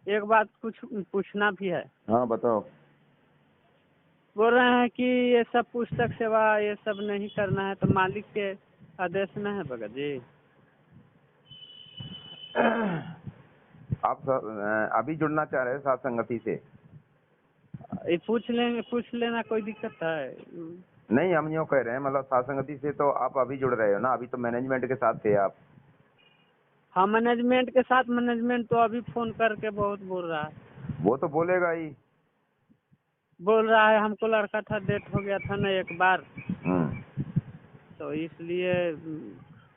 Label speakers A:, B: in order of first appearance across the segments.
A: एक बात कुछ पूछना भी है।
B: हाँ बताओ।
A: बोल रहे हैं कि ये सब पुस्तक सेवा ये सब नहीं करना है तो मालिक के आदेश में है भगत जी।
B: आप अभी जुड़ना चाह रहे हैं साथ संगति से?
A: ये पूछ लेना कोई दिक्कत है?
B: नहीं, हम यूँ कह रहे हैं मतलब साथ संगति से तो आप अभी जुड़ रहे हो ना, अभी तो मैनेजमेंट के साथ थे आप।
A: हाँ मैनेजमेंट के साथ, मैनेजमेंट तो अभी फोन करके बहुत बोल रहा है।
B: वो तो बोलेगा ही।
A: बोल रहा है हमको लड़का था, डेथ हो गया था ना एक बार, तो इसलिए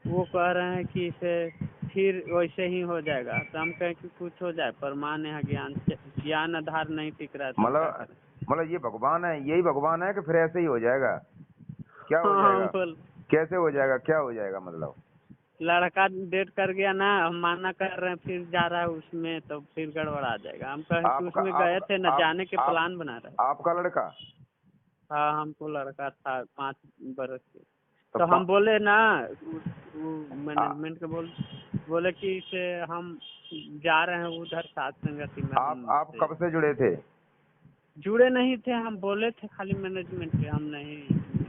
A: वो कह रहे हैं कि इसे फिर वैसे ही हो जाएगा। तो हम कहें कि कुछ हो जाए, परमान यहाँ ज्ञान आधार नहीं टिक रहा है तो क्या करें।
B: मतलब ये भगवान है, यही भगवान है कि फिर ऐसे ही हो जाएगा? क्या हो
A: हाँ
B: जाएगा?
A: बोल
B: कैसे हो जाएगा, क्या हो जाएगा मतलब?
A: लड़का डेट कर गया ना, हम माना कर रहे हैं, फिर जा रहा है उसमें तो फिर गड़बड़ आ जाएगा। हम कहें कि
B: आपका
A: उसमें गए थे न, जाने के
B: आप
A: प्लान बना रहे।
B: आपका लड़का?
A: हाँ हमको लड़का था 5 बरस के।
B: तो
A: तो हम बोले ना
B: आ-
A: मैनेजमेंट के बोले कि इसे हम जा रहे हैं उधर साथ संगति में।
B: आप कब से जुड़े थे?
A: जुड़े नहीं थे, हम बोले थे खाली मैनेजमेंट के हम नहीं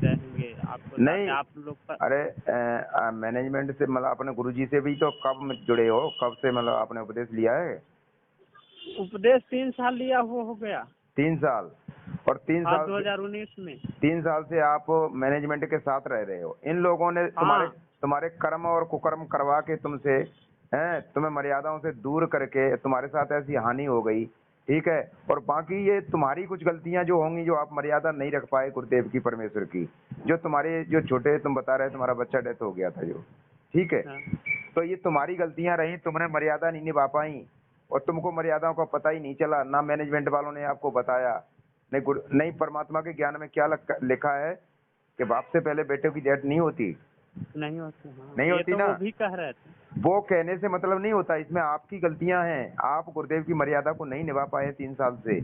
A: रहेंगे, आप बताते
B: नहीं,
A: आप लोग का।
B: अरे मैनेजमेंट से मतलब अपने गुरुजी से भी तो कब जुड़े हो, कब से मतलब आपने उपदेश लिया है?
A: उपदेश 3 साल लिया हुआ हो गया।
B: 3 साल? और
A: हाँ 2019 में।
B: 3 साल से आप मैनेजमेंट के साथ रह रहे हो। इन लोगों ने तुम्हारे
A: हाँ
B: तुम्हारे कर्म और कुकर्म करवा के तुमसे हैं, तुम्हें मर्यादाओं से दूर करके तुम्हारे साथ ऐसी हानि हो गई, ठीक है। और बाकी ये तुम्हारी कुछ गलतियां जो होंगी, जो आप मर्यादा नहीं रख पाए गुरुदेव की, परमेश्वर की, जो तुम्हारे जो छोटे तुम बता रहे तुम्हारा बच्चा डेथ हो गया था जो, ठीक है।
A: हाँ
B: तो ये तुम्हारी गलतियां रही, तुमने मर्यादा नहीं निभा पाई और तुमको मर्यादाओं का पता ही नहीं चला, ना मैनेजमेंट वालों ने आपको बताया। नहीं, परमात्मा के ज्ञान में क्या लिखा है कि बाप से पहले बेटे की डेथ नहीं होती।
A: नहीं होती। हाँ
B: नहीं
A: ये
B: होती
A: तो
B: ना।
A: वो भी कह रहे थे।
B: वो कहने से मतलब नहीं होता, इसमें आपकी गलतियां हैं। आप गुरुदेव की मर्यादा को नहीं निभा पाए 3 साल से,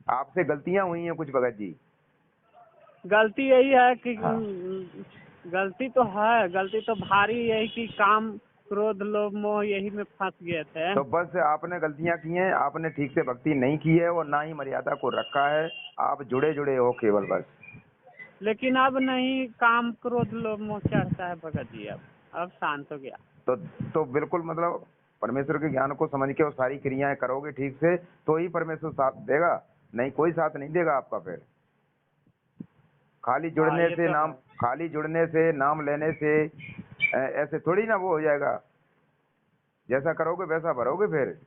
B: आपसे गलतियां हुई हैं कुछ भगत जी।
A: गलती यही है कि
B: हाँ।
A: गलती तो है, गलती तो भारी यही कि काम क्रोध लोभ मोह यही में फंस गए थे।
B: तो बस आपने गलतियां की हैं, आपने ठीक से भक्ति नहीं की है और ना ही मर्यादा को रखा है। आप जुड़े जुड़े हो केवल बस।
A: लेकिन अब नहीं, काम क्रोध लोभ मोह चढ़ता है भगत जी। अब शांत हो गया।
B: तो बिल्कुल मतलब परमेश्वर के ज्ञान को समझ के वो सारी क्रियाएं करोगे ठीक से तो ही परमेश्वर साथ देगा, नहीं कोई साथ नहीं देगा आपका। फिर खाली
A: हाँ
B: जुड़ने
A: ये
B: से
A: तो
B: नाम
A: है।
B: खाली जुड़ने से नाम लेने से ऐसे थोड़ी ना वो हो जाएगा। जैसा करोगे वैसा भरोगे फिर।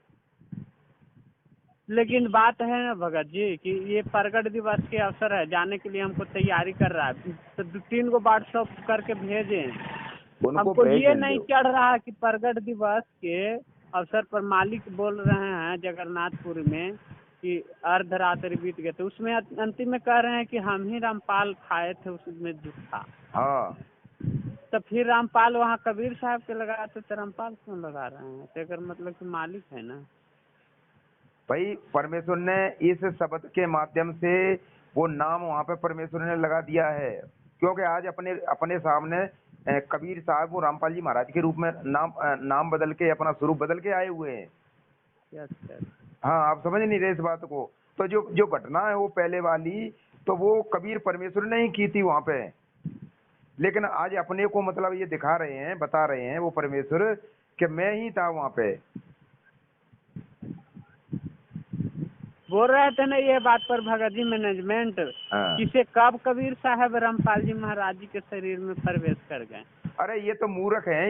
A: लेकिन बात है ना भगत जी कि ये प्रगट दिवस के अवसर है, जाने के लिए हमको तैयारी कर रहा है, तो 2-3 को व्हाट्सअप करके भेजे।
B: उनको
A: हमको
B: भेज
A: ये
B: देंगे।
A: नहीं चढ़ रहा कि प्रगट दिवस के अवसर पर मालिक बोल रहे हैं जगन्नाथपुर में कि अर्धरात्रि बीत गए, तो उसमें अंतिम में कह रहे हैं कि हम ही रामपाल खाए थे, उसमें झूठा।
B: हाँ,
A: तो फिर रामपाल वहाँ कबीर साहब के लगाते तो रामपाल क्यों लगा रहे हैं? तो अगर मतलब कि मालिक है ना।
B: भाई परमेश्वर ने इस शब्द के माध्यम से वो नाम वहां पे परमेश्वर ने लगा दिया है, क्योंकि आज अपने अपने सामने कबीर साहब वो रामपाल जी महाराज के रूप में नाम बदल के अपना स्वरूप बदल के आए हुए हैं।
A: अच्छा।
B: हाँ, आप समझ नहीं रहे इस बात को। तो जो जो घटना है वो पहले वाली, तो वो कबीर परमेश्वर ने ही की थी वहां पे। लेकिन आज अपने को मतलब ये दिखा रहे हैं, बता रहे हैं वो परमेश्वर कि मैं ही था वहां पे।
A: बोल रहे थे ना ये बात पर भगत जी मैनेजमेंट,
B: हाँ।
A: किसे कब कबीर साहब रामपाल जी महाराज जी के शरीर में प्रवेश कर गए।
B: अरे ये तो मूर्ख हैं,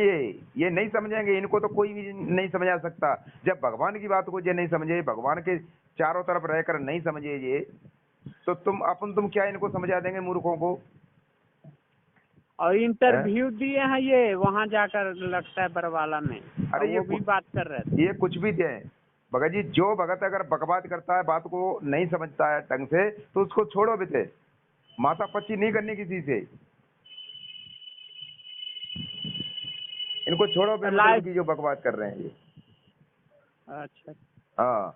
B: ये नहीं समझेंगे, इनको तो कोई भी नहीं समझा सकता। जब भगवान की बात को ये नहीं समझे, भगवान के चारों तरफ रहकर नहीं समझे ये, तो तुम क्या इनको समझा देंगे मूर्खों को?
A: और
B: हैं?
A: इंटरव्यू दिए हैं ये वहाँ जाकर, लगता है बरवाला में, और
B: अरे
A: वो भी बात कर रहे थे।
B: ये कुछ भी थे भगत जी। जो भगत अगर बकवाद करता है, बात को नहीं समझता है ढंग से, तो उसको छोड़ो बेटे, माथा पच्ची नहीं करनी किसी से। इनको छोड़ो बेमतलब
A: लाइव।
B: की जो बकवाद कर रहे हैं ये।
A: अच्छा।
B: हाँ।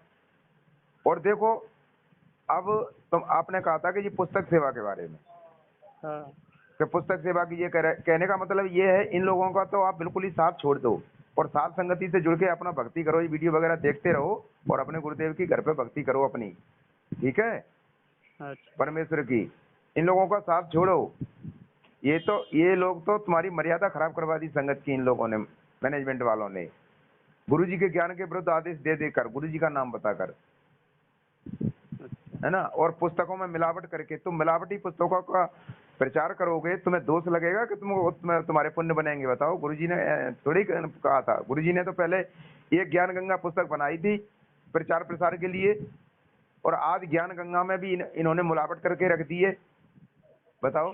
B: और देखो, अब तुम आपने कहा था कि ये पुस्तक सेवा के बारे में,
A: हाँ
B: कि पुस्तक सेवा की ये कहने का मतलब ये है इन लोगों का तो आप बिल्कुल ही साथ छोड़ दो। और साथ संगति से जुड़ के अपना भक्ति करो, ये वीडियो वगैरह देखते रहो और अपने गुरुदेव की घर पे भक्ति करो अपनी, ठीक है,
A: अच्छा
B: परमेश्वर की। इन लोगों का साथ छोड़ो, ये लोग तो तुम्हारी मर्यादा खराब करवा दी संगत की, इन लोगों ने, मैनेजमेंट वालों ने, गुरु जी के ज्ञान के विरुद्ध आदेश दे देकर, गुरु जी का नाम बताकर, है ना, और पुस्तकों में मिलावट करके। तुम मिलावटी पुस्तकों का प्रचार करोगे, तुम्हें दोष लगेगा कि तुम्हारे पुण्य बनेंगे? बताओ, गुरुजी ने थोड़ी कहा था। गुरुजी ने तो पहले ये ज्ञान गंगा पुस्तक बनाई थी प्रचार प्रसार के लिए, और आज ज्ञान गंगा में भी इन्होंने मिलावट करके रख दी है। बताओ,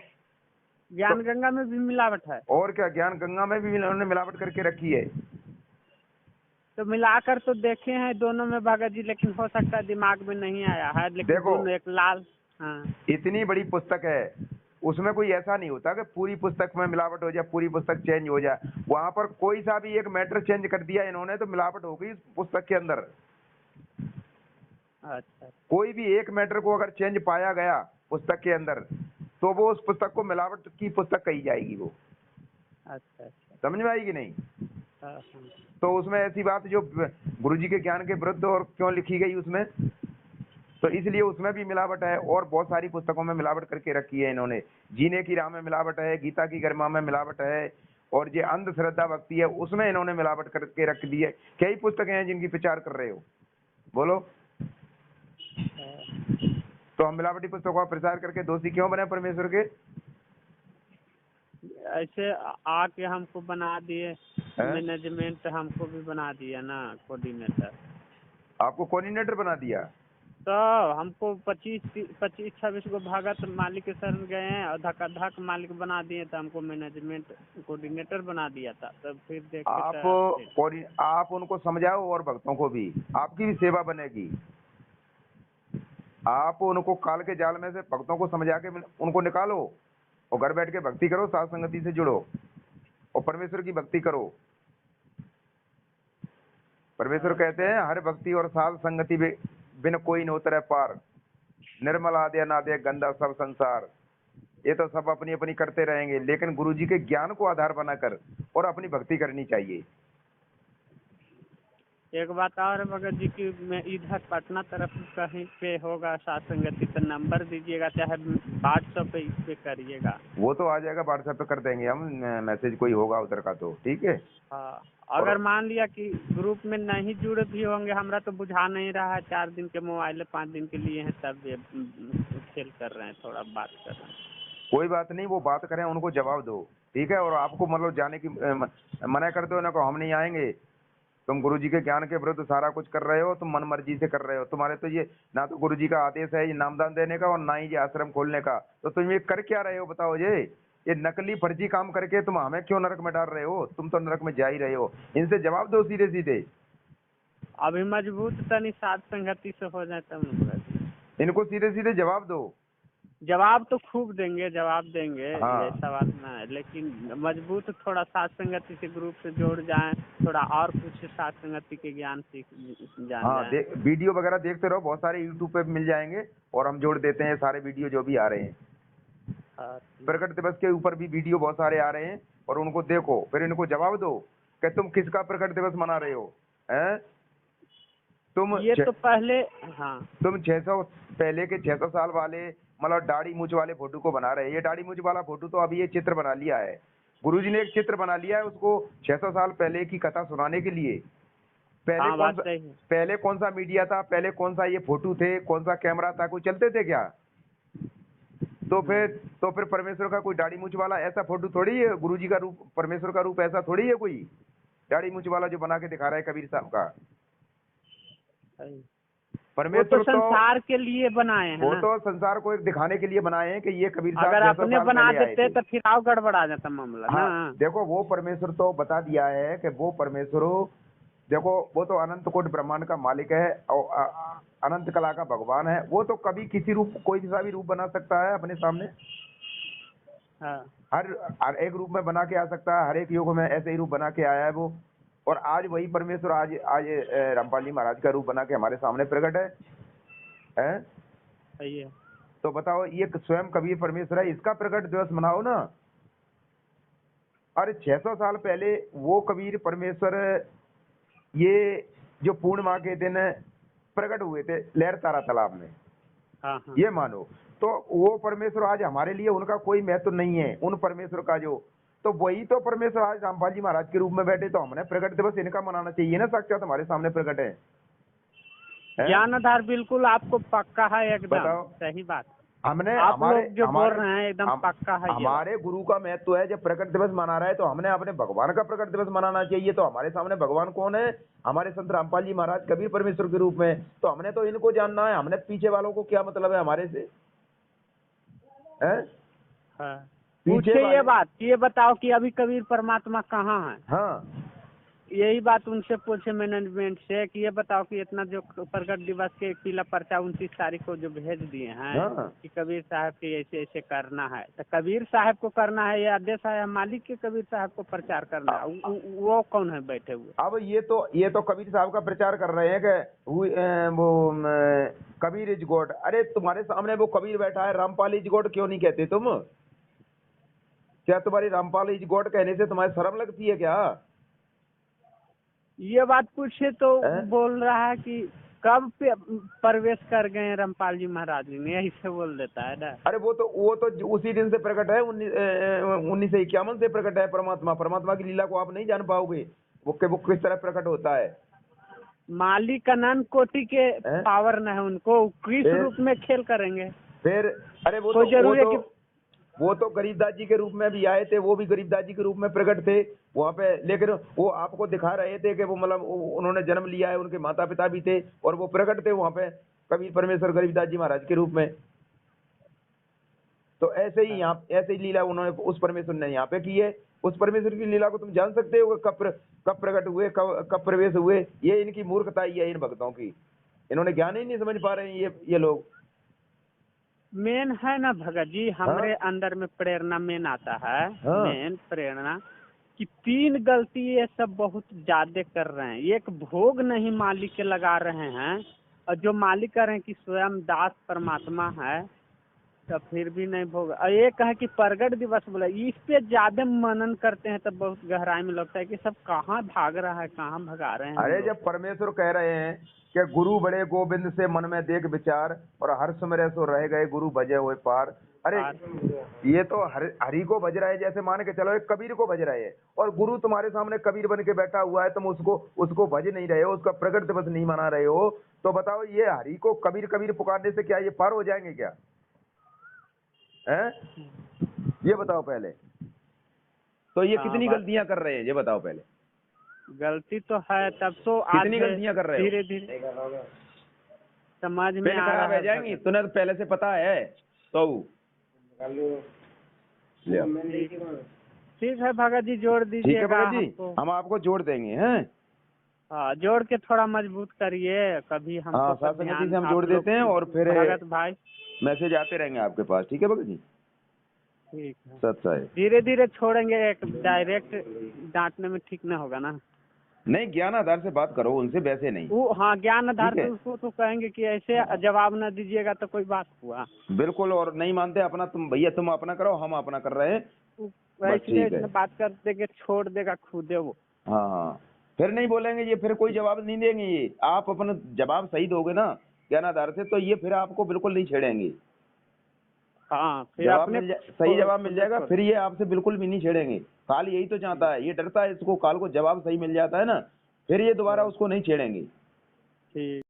A: ज्ञान गंगा में भी मिलावट है?
B: और क्या, ज्ञान गंगा में भी इन्होंने मिलावट करके रखी है।
A: तो मिलाकर तो देखे हैं दोनों में भगत जी, लेकिन हो सकता है दिमाग में नहीं आया है। लेकिन
B: देखो,
A: दोनों एक लाल, हाँ,
B: इतनी बड़ी पुस्तक है, उसमें कोई ऐसा नहीं होता कि पूरी पुस्तक में मिलावट हो जाए, पूरी पुस्तक चेंज हो जाए। वहां पर कोई सा भी एक मैटर चेंज कर दिया इन्होंने तो मिलावट हो गई पुस्तक के अंदर।
A: अच्छा,
B: कोई भी एक मैटर को अगर चेंज पाया गया पुस्तक के अंदर तो वो उस पुस्तक को मिलावट की पुस्तक कही जाएगी वो।
A: अच्छा,
B: समझ में आएगी नहीं?
A: हाँ।
B: तो उसमें ऐसी बात जो गुरुजी के ज्ञान के विरुद्ध और क्यों लिखी गई उसमें, तो इसलिए उसमें भी मिलावट है। और बहुत सारी पुस्तकों में मिलावट करके रखी है इन्होंने। जीने की राह में मिलावट है, गीता की गरिमा में मिलावट है, और ये अंधश्रद्धा भक्ति है उसमें इन्होंने मिलावट करके रख दी है। कई पुस्तकें हैं जिनकी प्रचार कर रहे हो, बोलो। तो हम मिलावटी पुस्तकों का प्रचार करके दोषी क्यों बने परमेश्वर के?
A: ऐसे आके हमको बना दिए, मैनेजमेंट हमको भी बना दिया ना कोऑर्डिनेटर।
B: आपको कोऑर्डिनेटर बना दिया?
A: तो हमको 25-26 को भगत मालिक के शरण गए हैं और धक मालिक बना दिए, तो हमको मैनेजमेंट कोऑर्डिनेटर बना दिया था। तब फिर देखते
B: आप उनको समझाओ और भक्तों को भी, आपकी भी सेवा बनेगी। आप उनको काल के जाल में से भक्तों को समझा के उनको निकालो और घर बैठ के भक्ति करो, साथ संगति से जुड़ो और परमेश्वर की भक्ति करो। परमेश्वर कहते हैं हर भक्ति और साथ संगति बिन कोई न उतरे पार, निर्मल आदि अनादि गंदा सब संसार। ये तो सब अपनी अपनी करते रहेंगे, लेकिन गुरु जी के ज्ञान को आधार बनाकर और अपनी भक्ति करनी चाहिए।
A: एक बात और है भगत जी की, मैं इधर पटना तरफ कहीं पे होगा साथ संगति तो नंबर दीजिएगा, चाहे व्हाट्सएप पे इस पे करिएगा।
B: वो तो आ जाएगा, व्हाट्सएप पे कर देंगे हम मैसेज, कोई होगा उधर का तो ठीक है।
A: हाँ, अगर मान लिया कि ग्रुप में नहीं जुड़े भी होंगे, हमरा तो बुझा नहीं रहा है, 4 दिन के मोबाइल 5 दिन के लिए हैं, तब ये खेल कर रहे हैं, थोड़ा बात कर रहे हैं।
B: कोई बात नहीं, वो बात करें, उनको जवाब दो, ठीक है। और आपको मतलब जाने की मना कर दो ना, को हम नहीं आएंगे, तुम गुरुजी के ज्ञान के विरुद्ध सारा कुछ कर रहे हो, तुम मन मर्जी से कर रहे हो। तुम्हारे तो ये ना तो गुरुजी का आदेश है ये नामदान देने का और ना ही ये आश्रम खोलने का, तो तुम ये कर क्या रहे हो बताओ? ये नकली फर्जी काम करके तुम हमें क्यों नरक में डाल रहे हो? तुम तो नरक में जा ही रहे हो। इनसे जवाब दो सीधे सीधे।
A: अभी मजबूत तनी साथ संगति से हो जाए तब
B: इनको सीधे सीधे जवाब दो।
A: जवाब तो खूब देंगे, जवाब देंगे,
B: हाँ।
A: ऐसा बात ना है, लेकिन मजबूत थोड़ा साथ संगति से ग्रुप से जोड़ जाएं, थोड़ा और कुछ साथ संगति के ज्ञान सीख जान जाएं।
B: वीडियो वगैरह देखते रहो, बहुत सारे यूट्यूब पे मिल जाएंगे और हम जोड़ देते हैं सारे वीडियो जो भी आ रहे हैं। प्रकट दिवस के ऊपर भी वीडियो बहुत सारे आ रहे हैं और उनको देखो, फिर इनको जवाब दो कि तुम किसका प्रकट दिवस मना रहे हो, हैं? तुम
A: ये तो पहले, हाँ,
B: तुम 600 पहले के 600 साल वाले मतलब दाढ़ी मूछ वाले फोटो को बना रहे हैं। ये दाढ़ी मूछ वाला फोटो तो अभी ये चित्र बना लिया है, गुरुजी ने एक चित्र बना लिया है उसको 600 साल पहले की कथा सुनाने के लिए। पहले कौन सा मीडिया था, पहले कौन सा ये फोटो थे, कौन सा कैमरा था, कोई चलते थे क्या? तो फिर परमेश्वर का कोई दाढ़ी मूछ वाला ऐसा फोटो थोड़ी है, गुरुजी का रूप, परमेश्वर का रूप ऐसा थोड़ी है कोई दाढ़ी मूछ वाला जो बना के दिखा रहा है कबीर साहब का। परमेश्वर
A: तो संसार के लिए बनाए हैं,
B: वो तो संसार को एक दिखाने के लिए बनाए हैं कि ये कबीर साहब
A: अगर अपने बना देते तो फिर आओ गड़बड़ा जाता मामला।
B: हाँ, देखो वो परमेश्वर तो बता दिया है कि वो परमेश्वर, देखो वो तो अनंत कोटि ब्रह्मांड का मालिक है और अनंत कला का भगवान है। वो तो कभी किसी रूप, कोई सा भी रूप बना सकता है अपने सामने।
A: हाँ।
B: हर एक रूप में बना के आ सकता है, हर एक युग में ऐसे ही रूप बना के आया है वो। और आज वही परमेश्वर आज रामपाल जी महाराज का रूप बना के हमारे सामने प्रकट है?
A: सही है।
B: तो बताओ, ये स्वयं कबीर परमेश्वर है, इसका प्रकट दिवस मनाओ ना। अरे 600 साल पहले वो कबीर परमेश्वर ये जो पूर्णिमा के दिन प्रकट हुए थे लहर तारा तालाब में,
A: हाँ हाँ।
B: ये मानो तो वो परमेश्वर आज हमारे लिए उनका कोई महत्व नहीं है, उन परमेश्वर का जो, तो वही तो परमेश्वर आज रामपाल जी महाराज के रूप में बैठे, तो हमने प्रकट दिवस इनका मनाना चाहिए ना, साक्षात हमारे सामने प्रकट है।
A: ज्ञान आधार बिल्कुल आपको पक्का है, एकदम
B: बताओ।
A: सही बात।
B: हमने
A: आप
B: हमारे
A: लोग जो बोल रहे हैं एकदम पक्का है ये
B: हमारे गुरु का महत्व है, जब प्रकट दिवस मना रहा है तो हमने अपने भगवान का प्रकट दिवस मनाना चाहिए। तो हमारे सामने भगवान कौन है? हमारे संत रामपाल जी महाराज कबीर परमेश्वर के रूप में, तो हमने तो इनको जानना है, हमने पीछे वालों को क्या मतलब है हमारे से, है?
A: हाँ।
B: पीछे
A: पूछे
B: वाले
A: ये बात, ये बताओ कि अभी कबीर परमात्मा कहाँ है?
B: हाँ
A: यही बात उनसे पूछे मैनेजमेंट से कि ये बताओ कि इतना जो प्रकट दिवस के पीला पर्चा 29 तारीख को जो भेज दिए हैं
B: हाँ।
A: कि कबीर साहब के ऐसे ऐसे करना है, तो कबीर साहब को करना है, ये आदेश है मालिक के कबीर साहब को प्रचार करना है, वो कौन है बैठे हुए?
B: अब ये तो कबीर साहब का प्रचार कर रहे हैं कि कबीर इज गॉड। अरे तुम्हारे सामने वो कबीर बैठा है, रामपाल इज गॉड क्यों नहीं कहते तुम? क्या तुम्हारी रामपाल इज गॉड कहने से तुम्हारी शर्म लगती है क्या?
A: ये बात पूछे तो
B: है?
A: बोल रहा है कि कब पे प्रवेश कर गए रामपाल जी महाराज जी ने, यही से बोल देता है ना।
B: अरे वो तो उसी दिन से प्रकट है, 1951 से प्रकट है परमात्मा। परमात्मा की लीला को आप नहीं जान पाओगे, वो किस तरह प्रकट होता है।
A: मालिक अनंत कोटि के पावर न है उनको, किस रूप में खेल करेंगे
B: फिर? अरे वो तो गरीबदास जी के रूप में भी आए थे, वो भी गरीबदास जी के रूप में प्रकट थे वहाँ पे, लेकिन वो आपको दिखा रहे थे कि वो मतलब उन्होंने जन्म लिया है, उनके माता पिता भी थे और वो प्रकट थे वहाँ पे कबीर परमेश्वर गरीबदास जी महाराज के रूप में। तो ऐसे ही यहाँ ऐसे ही लीला उन्होंने उस परमेश्वर ने यहाँ पे की है। उस परमेश्वर की लीला को तुम जान सकते हो कब प्रकट हुए, कब प्रवेश हुए? ये इनकी मूर्खता ही है, इन भक्तों की। इन्होंने ज्ञान ही नहीं समझ पा रहे हैं ये लोग।
A: मेन है ना भगत जी, हमारे अंदर में प्रेरणा मेन आता है। मेन प्रेरणा कि 3 गलती ये सब बहुत ज्यादा कर रहे हैं। एक भोग नहीं मालिक के लगा रहे हैं, और जो मालिक कर रहे हैं कि स्वयं दास परमात्मा है, तो फिर भी नहीं भोग। और एक है कि प्रगट दिवस बोला, इस पे ज्यादा मनन करते हैं तब बहुत गहराई में लगता है कि सब कहाँ भाग रहा है, कहाँ भगा रहे हैं।
B: अरे जब परमेश्वर कह रहे हैं कि गुरु बड़े गोविंद से मन में देख विचार, और हर समय सो रह गए गुरु भजे हुए पार। अरे ये तो हरि को भज रहा है, जैसे मान के चलो एक कबीर को भज रहे हैं, और गुरु तुम्हारे सामने कबीर बन के बैठा हुआ है, तुम उसको भज नहीं रहे हो, उसका प्रगट दिवस नहीं मना रहे हो, तो बताओ ये हरि को कबीर कबीर पुकारने से क्या ये पार हो जाएंगे क्या? हैं? ये बताओ पहले। तो ये कितनी गलतियां कर रहे हैं, ये बताओ पहले।
A: गलती तो है, तब तो
B: कितनी गलतियां कर रहे हो?
A: धीरे धीरे समझ में आ
B: खराब
A: रहा
B: हो जाएंगी, तुम्हें तो पहले से पता है। तो
A: ठीक है भगत जी, जोड़ दीजिए।
B: ठीक है भगत जी, हम आपको जोड़ देंगे हैं।
A: हाँ, जोड़ के थोड़ा मजबूत करिए, कभी हम
B: संगति से हम जोड़ देते हैं, और फिर
A: भगत भाई
B: मैसेज आते रहेंगे आपके पास। ठीक है भगत जी,
A: ठीक है।
B: सच्चा है।
A: धीरे धीरे छोड़ेंगे, एक डायरेक्ट डांटने में ठीक ना होगा ना।
B: नहीं, ज्ञान आधार से बात करो उनसे, वैसे नहीं।
A: वो हाँ, ज्ञान आधार से उसको तो कहेंगे कि ऐसे जवाब ना दीजिएगा तो कोई बात हुआ।
B: बिल्कुल, और नहीं मानते अपना, तुम भैया तुम अपना करो, हम अपना कर रहे हैं,
A: वैसे बात कर देंगे, छोड़ देगा खुदे वो।
B: हाँ, फिर नहीं बोलेंगे ये, फिर कोई जवाब नहीं देंगे ये। आप अपना जवाब सही दोगे ना ज्ञान आधार से, तो ये फिर आपको बिल्कुल नहीं छेड़ेंगे।
A: हाँ, फिर अपने
B: सही जवाब मिल जाएगा, फिर ये आपसे बिल्कुल भी नहीं छेड़ेंगे। काल यही तो चाहता है, ये डरता है इसको, काल को जवाब सही मिल जाता है ना, फिर ये दोबारा उसको नहीं छेड़ेंगे।
A: ठीक।